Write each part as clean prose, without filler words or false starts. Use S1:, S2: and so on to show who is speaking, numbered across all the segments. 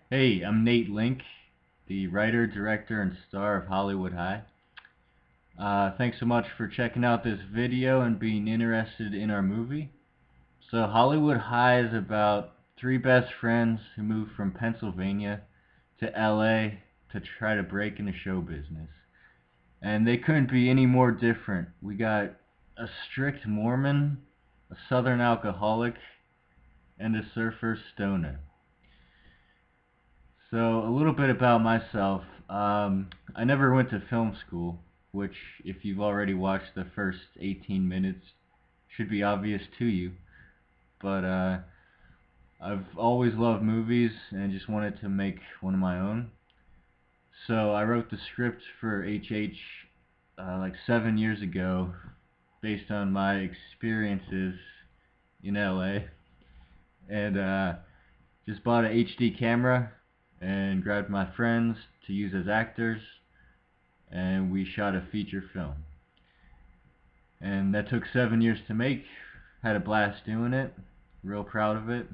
S1: Hey, I'm Nate Link, the writer, director, and star of Hollywood High. Thanks so much for checking out this video and being interested in our movie. So Hollywood High is about three best friends who moved from Pennsylvania to LA to try to break into show business. And they couldn't be any more different. We got a strict Mormon, a Southern alcoholic, and a surfer stoner. So a little bit about myself. I never went to film school, which, if you've already watched the first 18 minutes, should be obvious to you. But I've always loved movies and just wanted to make one of my own. So I wrote the script for HH like 7 years ago, based on my experiences in LA, and just bought a HD camera and grabbed my friends to use as actors, and we shot a feature film. And that took 7 years to make. Had a blast doing it. Real proud of it.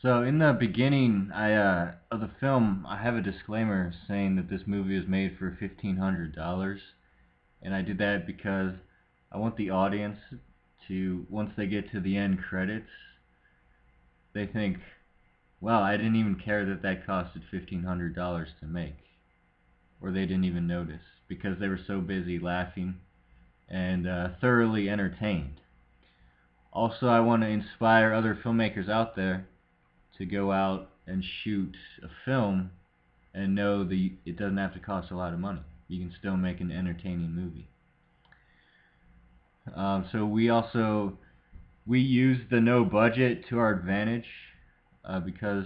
S1: So in the beginning of the film, I have a disclaimer saying that this movie is made for $1,500, and I did that because I want the audience to, once they get to the end credits, they think, wow, I didn't even care that that costed $1,500 to make. Or they didn't even notice because they were so busy laughing and thoroughly entertained. Also, I want to inspire other filmmakers out there to go out and shoot a film and know that it doesn't have to cost a lot of money. You can still make an entertaining movie. So we use the no budget to our advantage because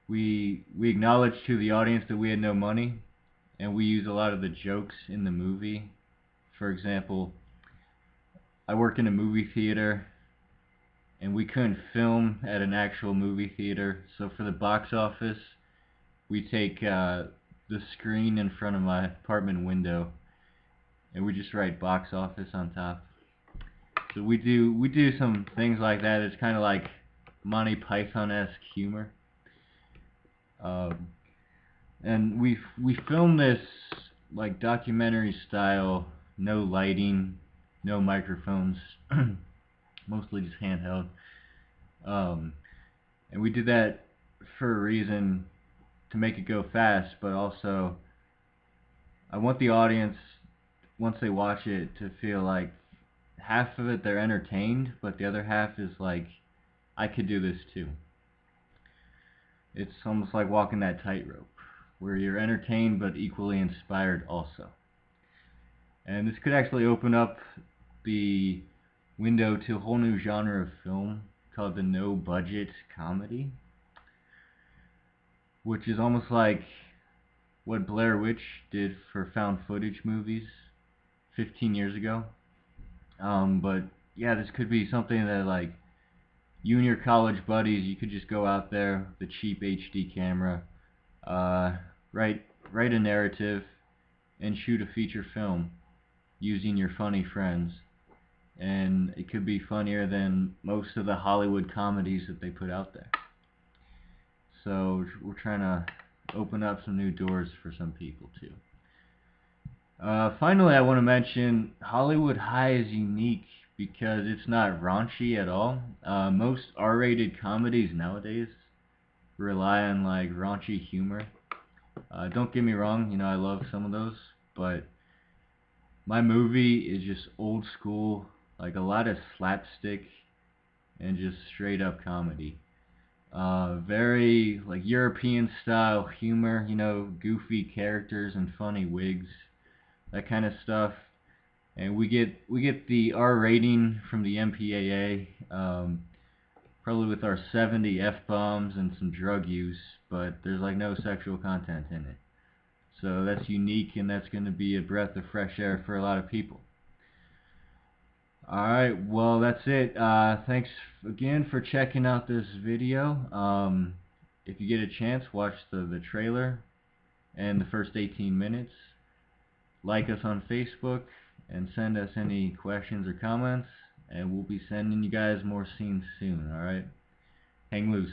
S1: we acknowledge to the audience that we had no money, and we use a lot of the jokes in the movie. For example, I work in a movie theater, and we couldn't film at an actual movie theater, so for the box office, we take the screen in front of my apartment window, and we just write box office on top. So we do some things like that. It's kind of like Monty Python-esque humor. Um, and we filmed this like documentary style, no lighting, no microphones, mostly just handheld. Um, and we did that for a reason, to make it go fast, but also I want the audience, once they watch it, to feel like half of it they're entertained, but the other half is like, I could do this too. It's almost like walking that tightrope, where you're entertained but equally inspired also. And this could actually open up the window to a whole new genre of film called the no budget comedy, which is almost like what Blair Witch did for found footage movies 15 years ago. But yeah, this could be something that, like, you and your college buddies, you could just go out there with a cheap HD camera, uh, write write a narrative, and shoot a feature film using your funny friends. And it could be funnier than most of the Hollywood comedies that they put out there. So we're trying to open up some new doors for some people too. Finally, I want to mention Hollywood High is unique because it's not raunchy at all. Most R-rated comedies nowadays rely on like raunchy humor. Don't get me wrong, I love some of those, but my movie is just old school, like a lot of slapstick and just straight up comedy. Very like European style humor, goofy characters and funny wigs, that kind of stuff. And we get the R rating from the MPAA, probably with our 70 F-bombs and some drug use, but there's like no sexual content in it. So that's unique, and that's going to be a breath of fresh air for a lot of people. Alright, well, that's it. Thanks again for checking out this video. If you get a chance, watch the trailer and the first 18 minutes. Like us on Facebook and send us any questions or comments, and we'll be sending you guys more scenes soon. Alright? Hang loose.